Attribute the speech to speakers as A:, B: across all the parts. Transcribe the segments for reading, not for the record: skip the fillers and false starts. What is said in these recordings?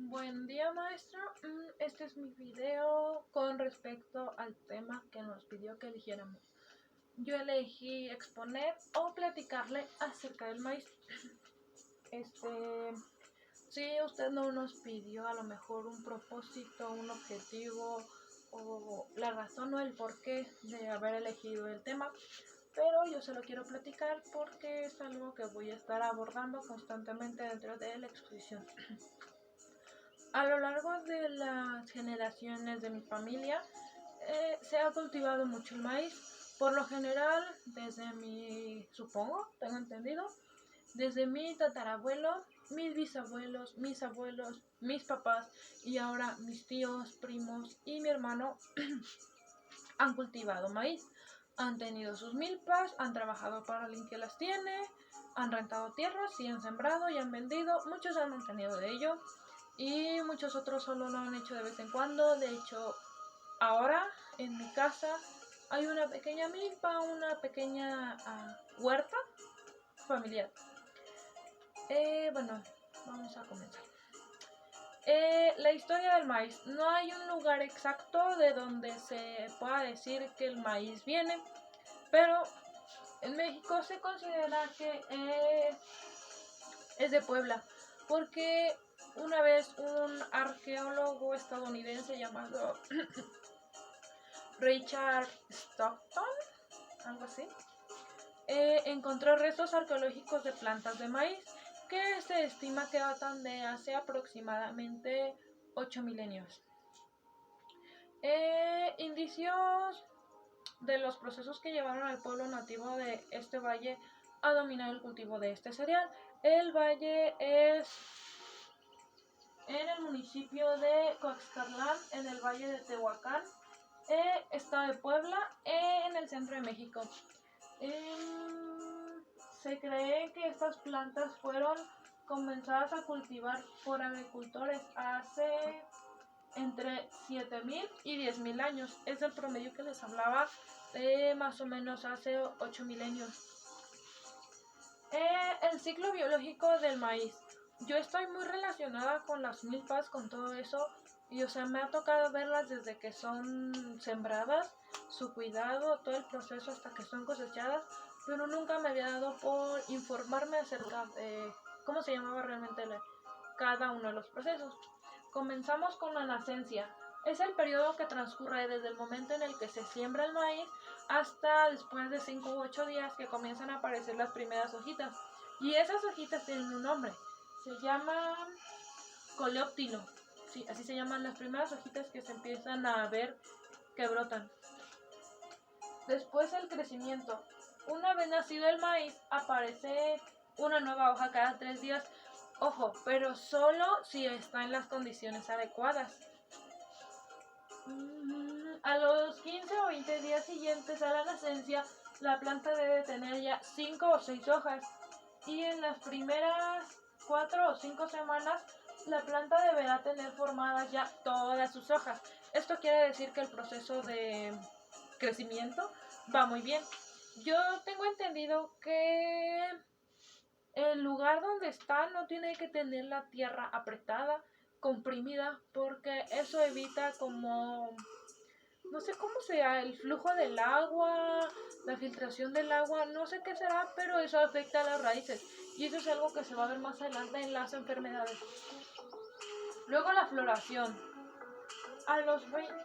A: Buen día, maestra. Este es mi video con respecto al tema que nos pidió que eligiéramos. Yo elegí exponer o platicarle acerca del maíz. Si usted no nos pidió a lo mejor un propósito, un objetivo o la razón o el porqué de haber elegido el tema, pero yo se lo quiero platicar porque es algo que voy a estar abordando constantemente dentro de la exposición. A lo largo de las generaciones de mi familia se ha cultivado mucho el maíz. Por lo general, tengo entendido, desde mi tatarabuelo, mis bisabuelos, mis abuelos, mis papás y ahora mis tíos, primos y mi hermano han cultivado maíz. Han tenido sus milpas, han trabajado para alguien que las tiene, han rentado tierras y han sembrado y han vendido. Muchos han mantenido de ello y muchos otros solo lo han hecho de vez en cuando. De hecho, ahora en mi casa hay una pequeña milpa, una pequeña huerta familiar. Bueno, vamos a comenzar. La historia del maíz. No hay un lugar exacto de donde se pueda decir que el maíz viene, pero en México se considera que es de Puebla, porque una vez un arqueólogo estadounidense llamado Richard Stockton, algo así, encontró restos arqueológicos de plantas de maíz que se estima que datan de hace aproximadamente 8 milenios. Indicios de los procesos que llevaron al pueblo nativo de este valle a dominar el cultivo de este cereal. El valle es en el municipio de Coaxcarlán, en el valle de Tehuacán, estado de Puebla, en el centro de México. Se cree que estas plantas fueron comenzadas a cultivar por agricultores hace entre 7.000 y 10.000 años. Es el promedio que les hablaba de más o menos hace 8 milenios. El ciclo biológico del maíz. Yo estoy muy relacionada con las milpas, con todo eso, y me ha tocado verlas desde que son sembradas, su cuidado, todo el proceso hasta que son cosechadas, pero nunca me había dado por informarme acerca de cómo se llamaba realmente cada uno de los procesos. Comenzamos con la nacencia. Es el periodo que transcurre desde el momento en el que se siembra el maíz hasta después de 5 u 8 días que comienzan a aparecer las primeras hojitas. Y esas hojitas tienen un nombre. Se llama coleóptilo. Sí, así se llaman las primeras hojitas que se empiezan a ver que brotan. Después el crecimiento. Una vez nacido el maíz, aparece una nueva hoja cada 3 días. Ojo, pero solo si está en las condiciones adecuadas. A los 15 o 20 días siguientes a la nacencia, la planta debe tener ya 5 o 6 hojas. Y en las primeras 4 o 5 semanas, la planta deberá tener formadas ya todas sus hojas. Esto quiere decir que el proceso de crecimiento va muy bien. Yo tengo entendido que el lugar donde está no tiene que tener la tierra apretada, comprimida, porque eso evita no sé cómo sea, el flujo del agua, la filtración del agua, no sé qué será, pero eso afecta a las raíces. Y eso es algo que se va a ver más adelante en las enfermedades. Luego la floración. A los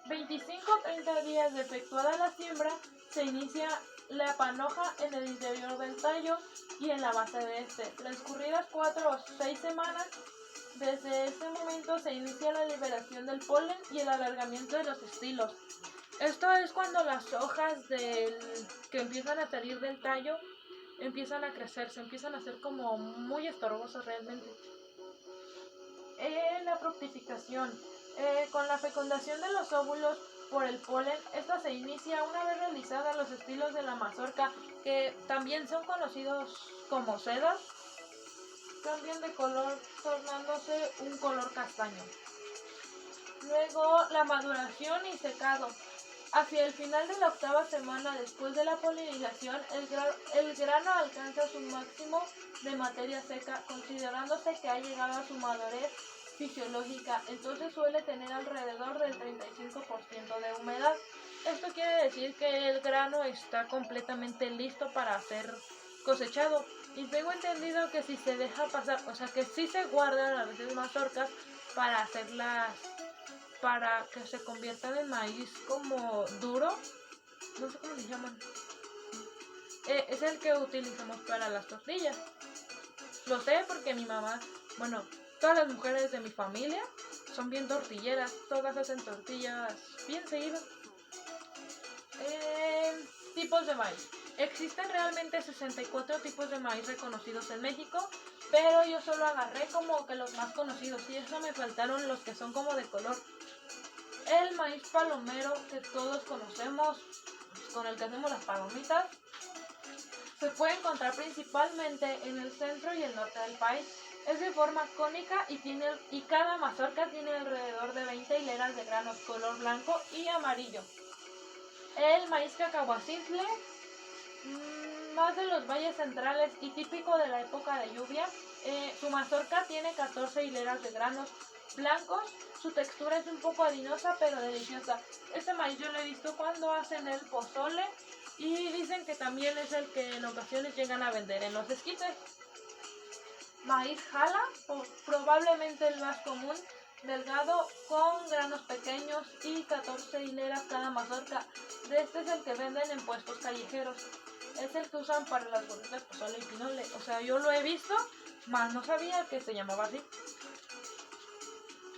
A: 25 o 30 días de efectuada la siembra, se inicia la panoja en el interior del tallo y en la base de este. Transcurridas 4 o 6 semanas, desde este momento se inicia la liberación del polen y el alargamiento de los estilos. Esto es cuando las hojas que empiezan a salir del tallo empiezan a crecer, se empiezan a hacer como muy estorbosas realmente. La fructificación. Con la fecundación de los óvulos por el polen, esta se inicia una vez realizadas los estilos de la mazorca, que también son conocidos como sedas, cambian de color tornándose un color castaño. Luego la maduración y secado. Hacia el final de la 8ª semana después de la polinización, el grano alcanza su máximo de materia seca, considerándose que ha llegado a su madurez fisiológica, entonces suele tener alrededor del 35% de humedad. Esto quiere decir que el grano está completamente listo para ser cosechado. Y tengo entendido que si se deja pasar, o sea que sí se guardan a veces mazorcas para hacerlas, para que se conviertan en maíz como duro, no sé cómo se llaman. Es el que utilizamos para las tortillas. Lo sé porque mi mamá, bueno, todas las mujeres de mi familia son bien tortilleras, todas hacen tortillas bien seguido. Tipos de maíz. Existen realmente 64 tipos de maíz reconocidos en México, pero yo solo agarré como que los más conocidos y eso me faltaron los que son como de color. El maíz palomero que todos conocemos, con el que hacemos las palomitas, se puede encontrar principalmente en el centro y el norte del país. Es de forma cónica y cada mazorca tiene alrededor de 20 hileras de granos color blanco y amarillo. El maíz cacahuacintle, más de los valles centrales y típico de la época de lluvia, su mazorca tiene 14 hileras de granos blancos. Su textura es un poco harinosa pero deliciosa. Este maíz yo lo he visto cuando hacen el pozole y dicen que también es el que en ocasiones llegan a vender en los esquites. Maíz jala, probablemente el más común, delgado con granos pequeños y 14 hileras cada mazorca. De este es el que venden en puestos callejeros. Es el que usan para las gorditas, pozole y pinole. O sea, yo lo he visto, mas no sabía que se llamaba así.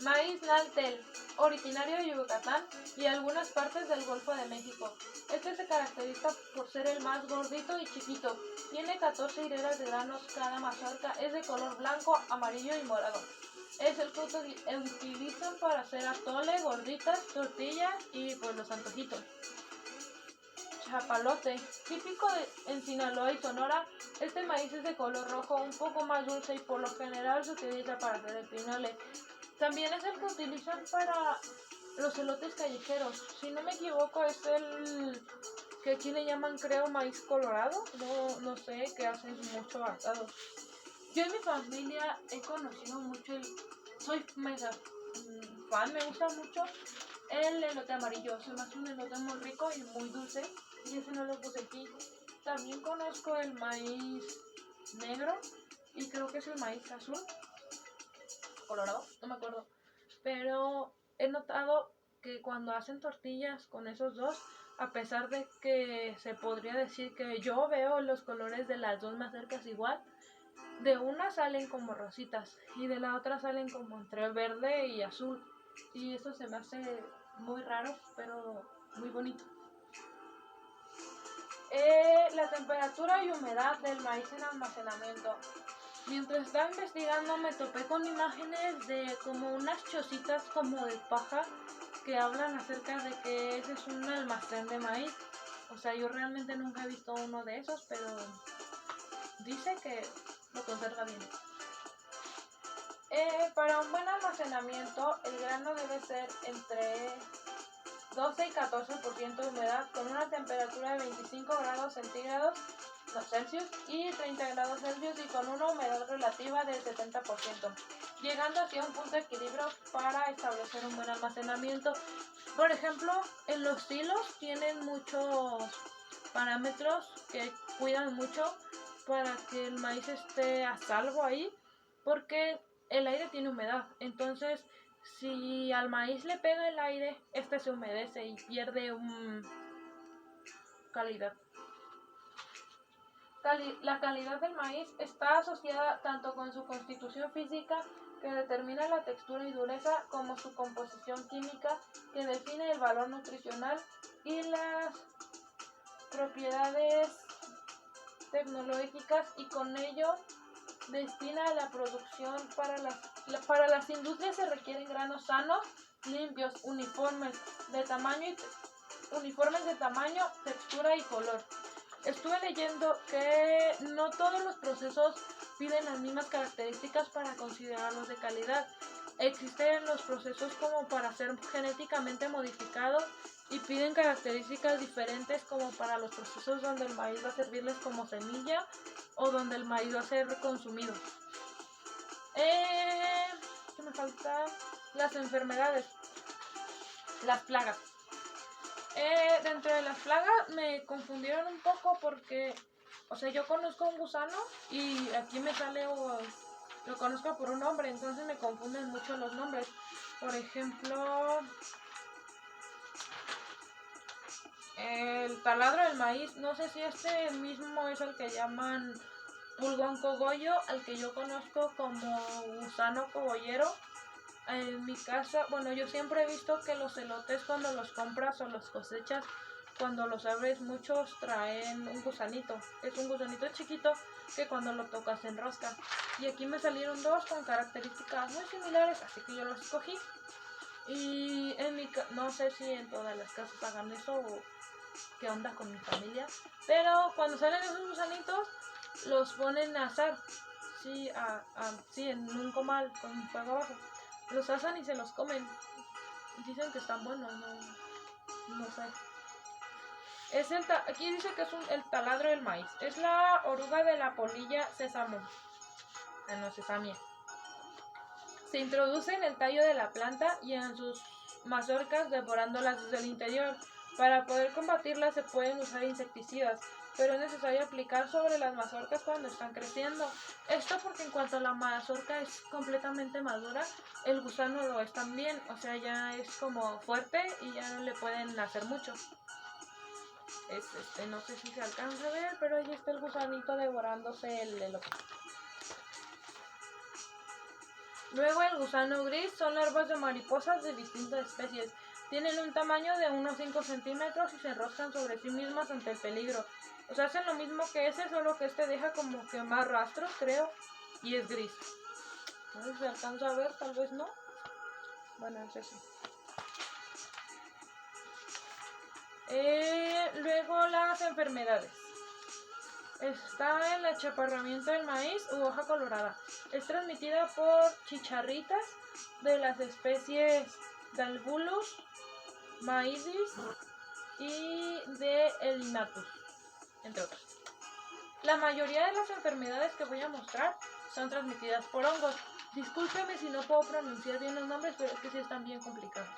A: Maíz naltel, originario de Yucatán y algunas partes del Golfo de México. Este se caracteriza por ser el más gordito y chiquito. Tiene 14 hileras de granos cada mazorca. Es de color blanco, amarillo y morado. Es el que utilizan para hacer atole, gorditas, tortillas y pues los antojitos. Chapalote, típico en Sinaloa y Sonora. Este maíz es de color rojo, un poco más dulce y por lo general se utiliza para hacer el pinole. También es el que utilizan para los elotes callejeros. Si no me equivoco, es el que aquí le llaman, creo, maíz colorado. No sé, que hacen mucho asado. Yo en mi familia he conocido mucho soy mega fan, me gusta mucho el elote amarillo. Se me hace un elote muy rico y muy dulce. Y ese no lo puse aquí. También conozco el maíz negro y creo que es el maíz azul. Colorado, no me acuerdo. Pero he notado que cuando hacen tortillas con esos dos, a pesar de que se podría decir que yo veo los colores de las dos mazorcas igual, de una salen como rositas y de la otra salen como entre verde y azul. Y eso se me hace muy raro, pero muy bonito. La temperatura y humedad del maíz en almacenamiento. Mientras estaba investigando me topé con imágenes de como unas chocitas como de paja que hablan acerca de que ese es un almacén de maíz. O sea, yo realmente nunca he visto uno de esos, pero dice que lo conserva bien. Para un buen almacenamiento, el grano debe ser entre 12 y 14% de humedad con una temperatura de 25 grados centígrados Celsius y 30 grados Celsius y con una humedad relativa del 70%, llegando así a un punto de equilibrio para establecer un buen almacenamiento. Por ejemplo, en los silos tienen muchos parámetros que cuidan mucho para que el maíz esté a salvo ahí, porque el aire tiene humedad. Entonces, si al maíz le pega el aire, este se humedece y pierde calidad. La calidad del maíz está asociada tanto con su constitución física, que determina la textura y dureza, como su composición química, que define el valor nutricional, y las propiedades tecnológicas, y con ello destina la producción. Para las industrias se requieren granos sanos, limpios, uniformes de tamaño, textura y color. Estuve leyendo que no todos los procesos piden las mismas características para considerarlos de calidad. Existen los procesos como para ser genéticamente modificados y piden características diferentes, como para los procesos donde el maíz va a servirles como semilla o donde el maíz va a ser consumido. ¿Qué me falta? faltan las enfermedades, las plagas. Dentro de las plagas me confundieron un poco porque, o sea, yo conozco un gusano y aquí me sale, lo conozco por un nombre, entonces me confunden mucho los nombres. Por ejemplo, el taladro del maíz, no sé si este mismo es el que llaman pulgón cogollo, al que yo conozco como gusano cogollero. En mi casa, bueno, yo siempre he visto que los elotes cuando los compras o los cosechas, cuando los abres muchos traen un gusanito. Es un gusanito chiquito que cuando lo tocas se enrosca. Y aquí me salieron dos con características muy similares, así que yo los escogí. Y no sé si en todas las casas hagan eso o qué onda con mi familia, pero cuando salen esos gusanitos los ponen a asar, sí, sí, en un comal con fuego abajo. Los asan y se los comen. Dicen que están buenos, no sé. Aquí dice que es el taladro del maíz. Es la oruga de la polilla sésamo. No, sesamia. Se introduce en el tallo de la planta y en sus mazorcas devorándolas desde el interior. Para poder combatirlas se pueden usar insecticidas, pero es necesario aplicar sobre las mazorcas cuando están creciendo. Esto porque en cuanto la mazorca es completamente madura, el gusano lo es también, o sea, ya es como fuerte y ya no le pueden hacer mucho. No sé si se alcanza a ver, pero ahí está el gusanito devorándose el elote. Luego el gusano gris son larvas de mariposas de distintas especies. Tienen un tamaño de unos 5 centímetros y se enroscan sobre sí mismas ante el peligro. O sea, hacen lo mismo que ese, solo que este deja como que más rastros, creo, y es gris. No sé si se alcanza a ver, tal vez no. Bueno, ese sí. Luego las enfermedades. Está el achaparramiento del maíz u hoja colorada. Es transmitida por chicharritas de las especies Dalbulus, Maidis y de Elinatus, entre otras. La mayoría de las enfermedades que voy a mostrar son transmitidas por hongos. Discúlpeme si no puedo pronunciar bien los nombres, pero es que sí están bien complicados.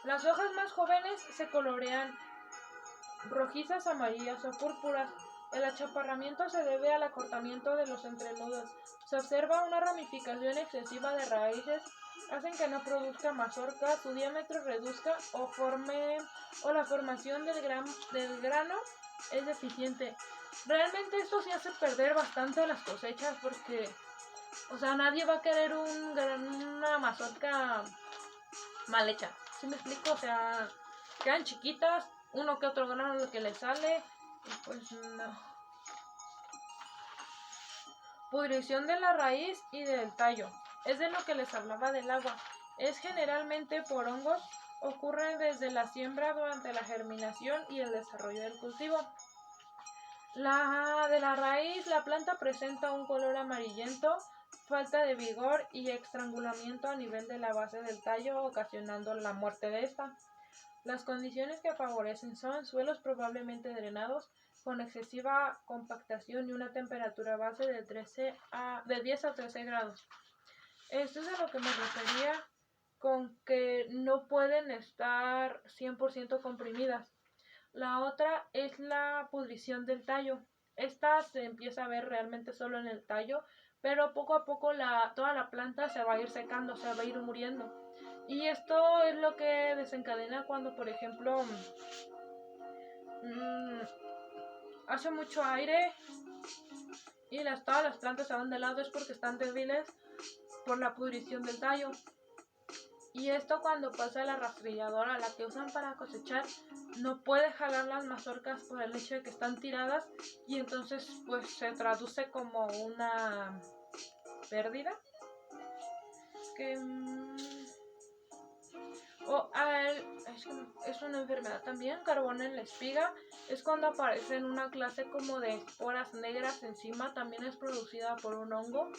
A: Las hojas más jóvenes se colorean rojizas, amarillas o púrpuras. El achaparramiento se debe al acortamiento de los entrenudos. Se observa una ramificación excesiva de raíces, hacen que no produzca mazorca, su diámetro reduzca o la formación del grano es deficiente. Realmente esto sí hace perder bastante las cosechas porque, o sea, nadie va a querer una mazorca mal hecha. ¿Sí me explico? O sea, quedan chiquitas, uno que otro grano que le sale, y pues no. Pudrición de la raíz y del tallo. Es de lo que les hablaba del agua. Es generalmente por hongos, ocurre desde la siembra durante la germinación y el desarrollo del cultivo. De la raíz, la planta presenta un color amarillento, falta de vigor y estrangulamiento a nivel de la base del tallo, ocasionando la muerte de esta. Las condiciones que favorecen son suelos probablemente drenados, con excesiva compactación y una temperatura base de 10 a 13 grados. Esto es a lo que me refería con que no pueden estar 100% comprimidas. La otra es la pudrición del tallo. Esta se empieza a ver realmente solo en el tallo, pero poco a poco toda la planta se va a ir secando, se va a ir muriendo. Y esto es lo que desencadena cuando, por ejemplo, hace mucho aire y todas las plantas se van de lado, es porque están débiles por la pudrición del tallo. Y esto cuando pasa la rastrilladora, la que usan para cosechar, no puede jalar las mazorcas por el hecho de que están tiradas y entonces pues se traduce como una pérdida. Es una enfermedad también, carbón en la espiga, es cuando aparecen una clase como de esporas negras encima, también es producida por un hongo.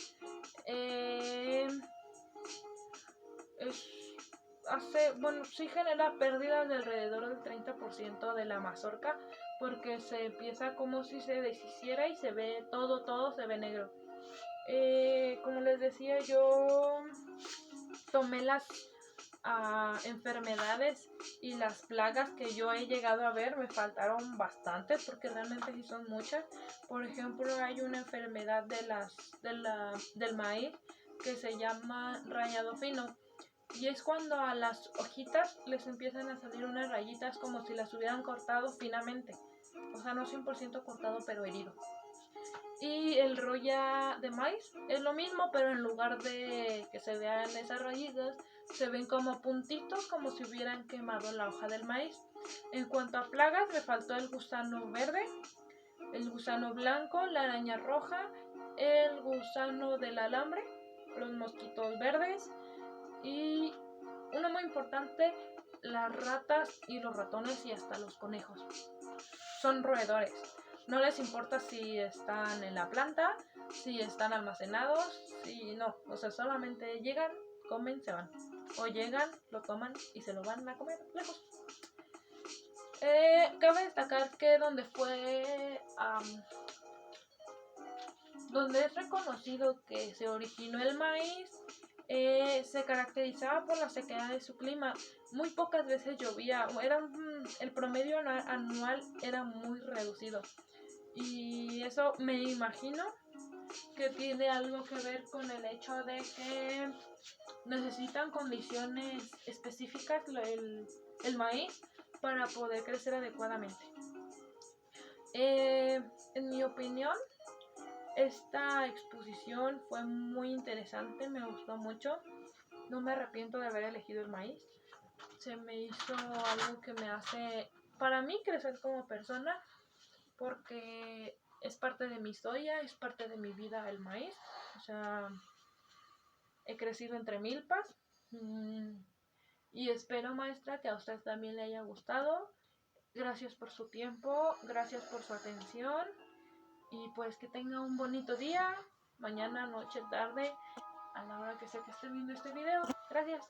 A: Sí genera pérdidas de alrededor del 30% de la mazorca, porque se empieza como si se deshiciera y se ve todo se ve negro. Como les decía, yo tomé las enfermedades y las plagas que yo he llegado a ver. Me faltaron bastantes porque realmente sí son muchas. Por ejemplo, hay una enfermedad del maíz que se llama rayado fino, y es cuando a las hojitas les empiezan a salir unas rayitas como si las hubieran cortado finamente, o sea, no 100% cortado, pero herido. Y el roya de maíz es lo mismo, pero en lugar de que se vean esas rayitas, se ven como puntitos, como si hubieran quemado la hoja del maíz. En cuanto a plagas, me faltó el gusano verde, el gusano blanco, la araña roja, el gusano del alambre, los mosquitos verdes y uno muy importante, las ratas y los ratones y hasta los conejos. Son roedores. No les importa si están en la planta, si están almacenados, si no. O sea, solamente llegan, comen, se van. O llegan, lo toman y se lo van a comer lejos. Cabe destacar que donde es reconocido que se originó el maíz, se caracterizaba por la sequedad de su clima. Muy pocas veces llovía, el promedio anual era muy reducido. Y eso me imagino que tiene algo que ver con el hecho de que necesitan condiciones específicas el maíz para poder crecer adecuadamente. En mi opinión, esta exposición fue muy interesante, me gustó mucho. No me arrepiento de haber elegido el maíz. Se me hizo algo que me hace, para mí, crecer como persona, porque es parte de mi historia, es parte de mi vida el maíz. O sea, he crecido entre milpas. Y espero, maestra, que a usted también le haya gustado. Gracias por su tiempo, gracias por su atención. Y pues que tenga un bonito día, mañana, noche, tarde, a la hora que sea que esté viendo este video. Gracias.